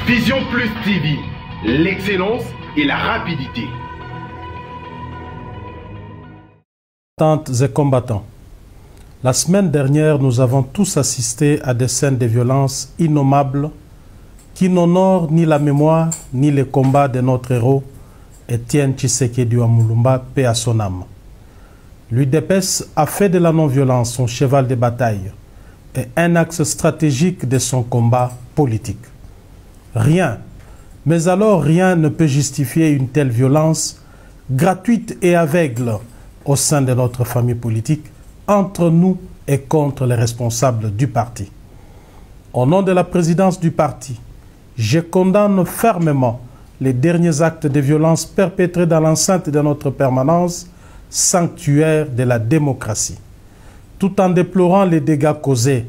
Vision Plus TV, l'excellence et la rapidité. Combattantes et combattants, la semaine dernière, nous avons tous assisté à des scènes de violence innommables qui n'honorent ni la mémoire ni les combats de notre héros Étienne Tshisekedi Wamulumba, paix à son âme. L'UDPS a fait de la non-violence son cheval de bataille et un axe stratégique de son combat politique. Rien, mais alors rien ne peut justifier une telle violence gratuite et aveugle au sein de notre famille politique, entre nous et contre les responsables du parti. Au nom de la présidence du parti, je condamne fermement les derniers actes de violence perpétrés dans l'enceinte de notre permanence, sanctuaire de la démocratie. Tout en déplorant les dégâts causés,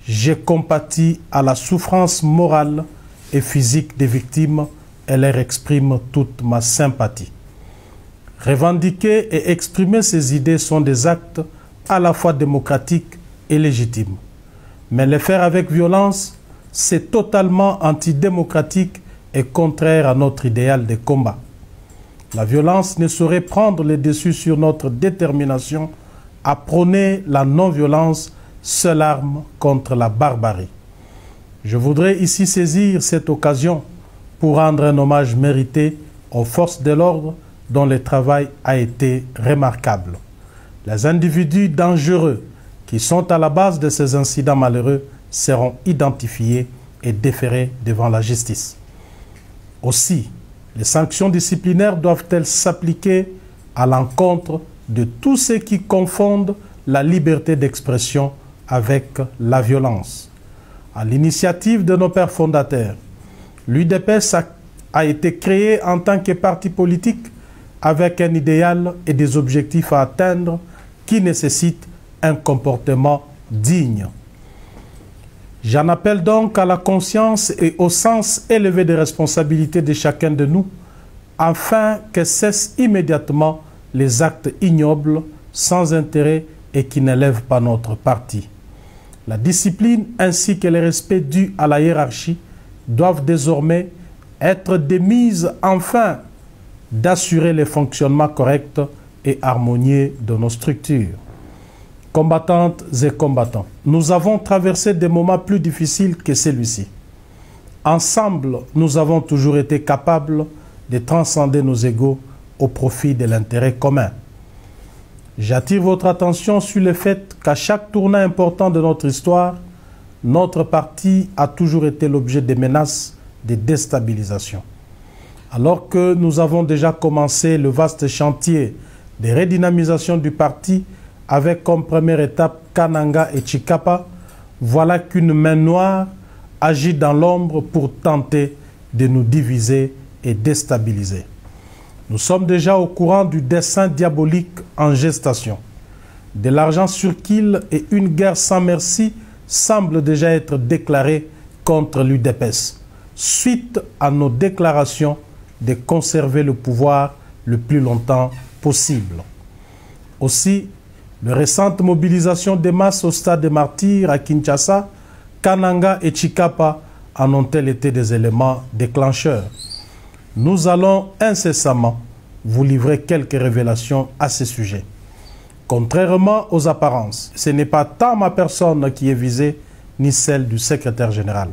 je compatis à la souffrance morale et physique des victimes et leur exprime toute ma sympathie. Revendiquer et exprimer ces idées sont des actes à la fois démocratiques et légitimes. Mais les faire avec violence, c'est totalement antidémocratique et contraire à notre idéal de combat. La violence ne saurait prendre le dessus sur notre détermination à prôner la non-violence, seule arme contre la barbarie. Je voudrais ici saisir cette occasion pour rendre un hommage mérité aux forces de l'ordre dont le travail a été remarquable. Les individus dangereux qui sont à la base de ces incidents malheureux seront identifiés et déférés devant la justice. Aussi, les sanctions disciplinaires doivent-elles s'appliquer à l'encontre de tous ceux qui confondent la liberté d'expression avec la violence. À l'initiative de nos pères fondateurs, l'UDPS a été créée en tant que parti politique avec un idéal et des objectifs à atteindre qui nécessitent un comportement digne. J'en appelle donc à la conscience et au sens élevé des responsabilités de chacun de nous, afin que cessent immédiatement les actes ignobles, sans intérêt et qui n'élèvent pas notre parti. La discipline ainsi que le respect dû à la hiérarchie doivent désormais être des mises afin d'assurer le fonctionnement correct et harmonieux de nos structures. Combattantes et combattants, nous avons traversé des moments plus difficiles que celui-ci. Ensemble, nous avons toujours été capables de transcender nos égos au profit de l'intérêt commun. J'attire votre attention sur le fait qu'à chaque tournant important de notre histoire, notre parti a toujours été l'objet de menaces de déstabilisation. Alors que nous avons déjà commencé le vaste chantier de redynamisation du parti avec comme première étape Kananga et Tshikapa, voilà qu'une main noire agit dans l'ombre pour tenter de nous diviser et déstabiliser. Nous sommes déjà au courant du dessein diabolique en gestation. De l'argent circule et une guerre sans merci semble déjà être déclarée contre l'UDPS, suite à nos déclarations de conserver le pouvoir le plus longtemps possible. Aussi, les récentes mobilisations des masses au stade des martyrs à Kinshasa, Kananga et Tshikapa en ont-elles été des éléments déclencheurs. Nous allons incessamment vous livrer quelques révélations à ce sujet. Contrairement aux apparences, ce n'est pas tant ma personne qui est visée, ni celle du secrétaire général.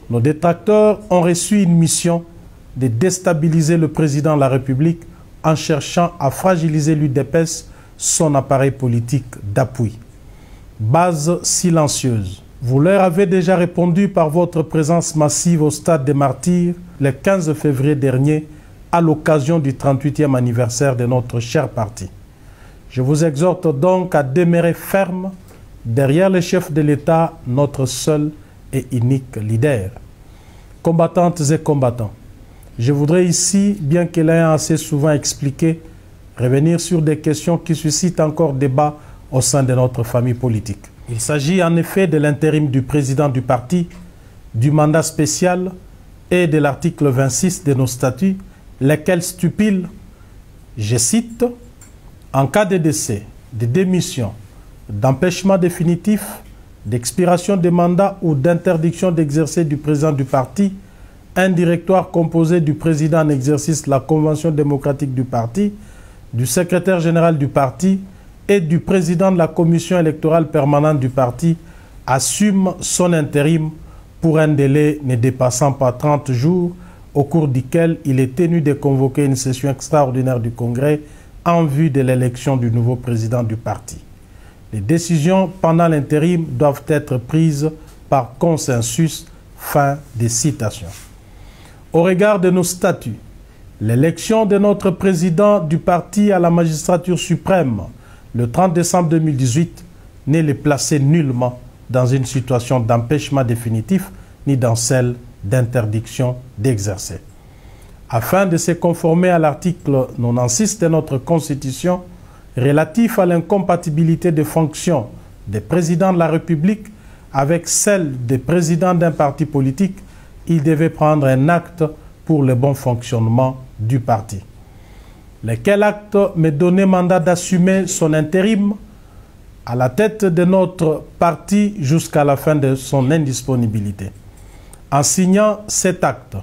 Nos détracteurs ont reçu une mission de déstabiliser le président de la République en cherchant à fragiliser l'UDPS, son appareil politique d'appui. Base silencieuse. Vous leur avez déjà répondu par votre présence massive au stade des martyrs le 15 février dernier à l'occasion du 38e anniversaire de notre cher parti. Je vous exhorte donc à demeurer ferme derrière le chef de l'État, notre seul et unique leader. Combattantes et combattants, je voudrais ici, bien que l'ayant assez souvent expliqué, revenir sur des questions qui suscitent encore débat au sein de notre famille politique. Il s'agit en effet de l'intérim du président du parti, du mandat spécial et de l'article 26 de nos statuts, lesquels stipulent, je cite, « En cas de décès, de démission, d'empêchement définitif, d'expiration des mandats ou d'interdiction d'exercer du président du parti, un directoire composé du président en exercice de la Convention démocratique du parti, du secrétaire général du parti et du président de la commission électorale permanente du parti assume son intérim pour un délai ne dépassant pas 30 jours, au cours duquel il est tenu de convoquer une session extraordinaire du Congrès en vue de l'élection du nouveau président du parti. Les décisions pendant l'intérim doivent être prises par consensus. Fin des citations. Au regard de nos statuts, l'élection de notre président du parti à la magistrature suprême le 30 décembre 2018 n'est les placer nullement dans une situation d'empêchement définitif ni dans celle d'interdiction d'exercer. Afin de se conformer à l'article 96 de notre Constitution relatif à l'incompatibilité des fonctions des présidents de la République avec celle des présidents d'un parti politique, il devait prendre un acte pour le bon fonctionnement du parti. Lequel acte me donnait mandat d'assumer son intérim à la tête de notre parti jusqu'à la fin de son indisponibilité. En signant cet acte,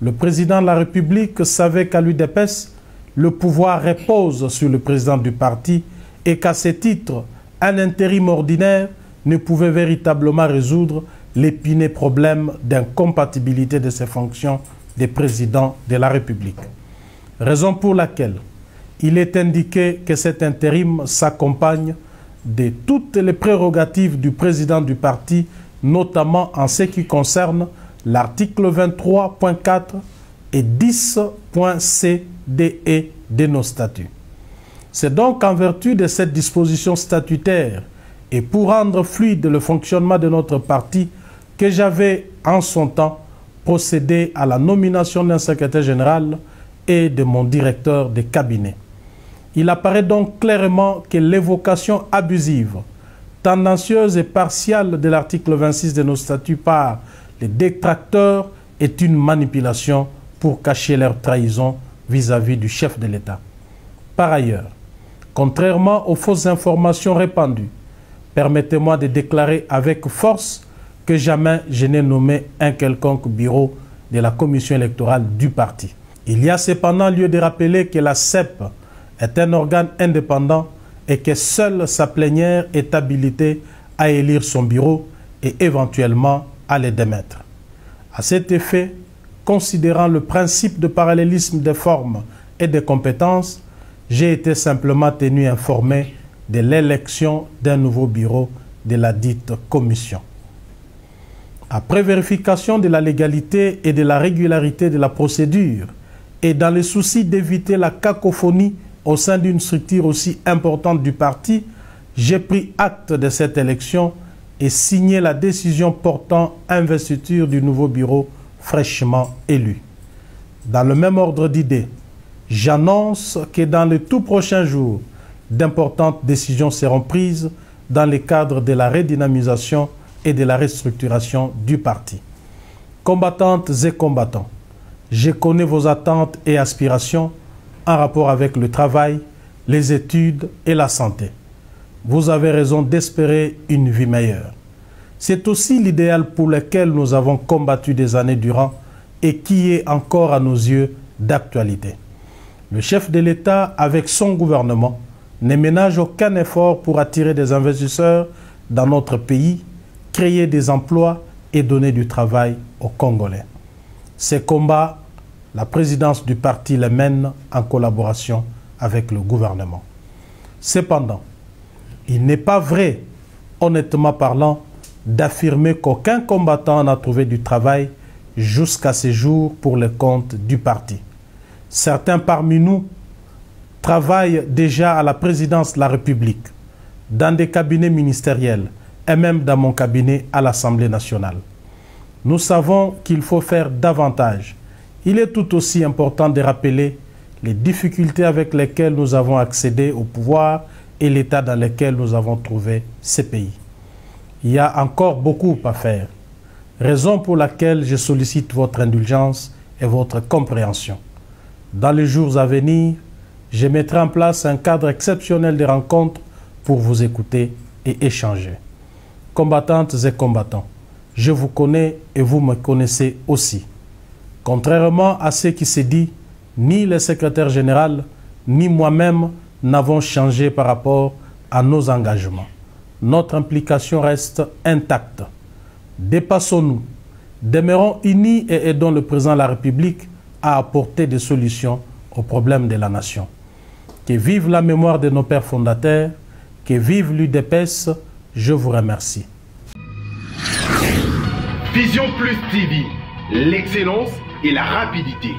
le président de la République savait qu'à l'UDPS, le pouvoir repose sur le président du parti et qu'à ce titre, un intérim ordinaire ne pouvait véritablement résoudre l'épineux problème d'incompatibilité de ses fonctions de président de la République. Raison pour laquelle il est indiqué que cet intérim s'accompagne de toutes les prérogatives du président du parti, notamment en ce qui concerne l'article 23.4 et 10.c, d et de nos statuts. C'est donc en vertu de cette disposition statutaire et pour rendre fluide le fonctionnement de notre parti que j'avais en son temps procédé à la nomination d'un secrétaire général et de mon directeur de cabinet. Il apparaît donc clairement que l'évocation abusive, tendancieuse et partiale de l'article 26 de nos statuts par les détracteurs est une manipulation pour cacher leur trahison vis-à-vis du chef de l'État. Par ailleurs, contrairement aux fausses informations répandues, permettez-moi de déclarer avec force que jamais je n'ai nommé un quelconque bureau de la commission électorale du parti. Il y a cependant lieu de rappeler que la CEP est un organe indépendant et que seule sa plénière est habilitée à élire son bureau et éventuellement à le démettre. À cet effet, considérant le principe de parallélisme des formes et des compétences, j'ai été simplement tenu informé de l'élection d'un nouveau bureau de la dite commission. Après vérification de la légalité et de la régularité de la procédure, et dans le souci d'éviter la cacophonie au sein d'une structure aussi importante du parti, j'ai pris acte de cette élection et signé la décision portant investiture du nouveau bureau fraîchement élu. Dans le même ordre d'idées, j'annonce que dans les tout prochains jours, d'importantes décisions seront prises dans le cadre de la redynamisation et de la restructuration du parti. Combattantes et combattants, je connais vos attentes et aspirations en rapport avec le travail, les études et la santé. Vous avez raison d'espérer une vie meilleure. C'est aussi l'idéal pour lequel nous avons combattu des années durant et qui est encore à nos yeux d'actualité. Le chef de l'État, avec son gouvernement, ne ménage aucun effort pour attirer des investisseurs dans notre pays, créer des emplois et donner du travail aux Congolais. Ces combats, la présidence du parti les mène en collaboration avec le gouvernement. Cependant, il n'est pas vrai, honnêtement parlant, d'affirmer qu'aucun combattant n'a trouvé du travail jusqu'à ce jour pour le compte du parti. Certains parmi nous travaillent déjà à la présidence de la République, dans des cabinets ministériels et même dans mon cabinet à l'Assemblée nationale. Nous savons qu'il faut faire davantage. Il est tout aussi important de rappeler les difficultés avec lesquelles nous avons accédé au pouvoir et l'état dans lequel nous avons trouvé ces pays. Il y a encore beaucoup à faire, raison pour laquelle je sollicite votre indulgence et votre compréhension. Dans les jours à venir, je mettrai en place un cadre exceptionnel de rencontres pour vous écouter et échanger. Combattantes et combattants, je vous connais et vous me connaissez aussi. Contrairement à ce qui s'est dit, ni le secrétaire général, ni moi-même n'avons changé par rapport à nos engagements. Notre implication reste intacte. Dépassons-nous, demeurons unis et aidons le président de la République à apporter des solutions aux problèmes de la nation. Que vive la mémoire de nos pères fondateurs, que vive l'UDPS, je vous remercie. Vision Plus TV, l'excellence et la rapidité.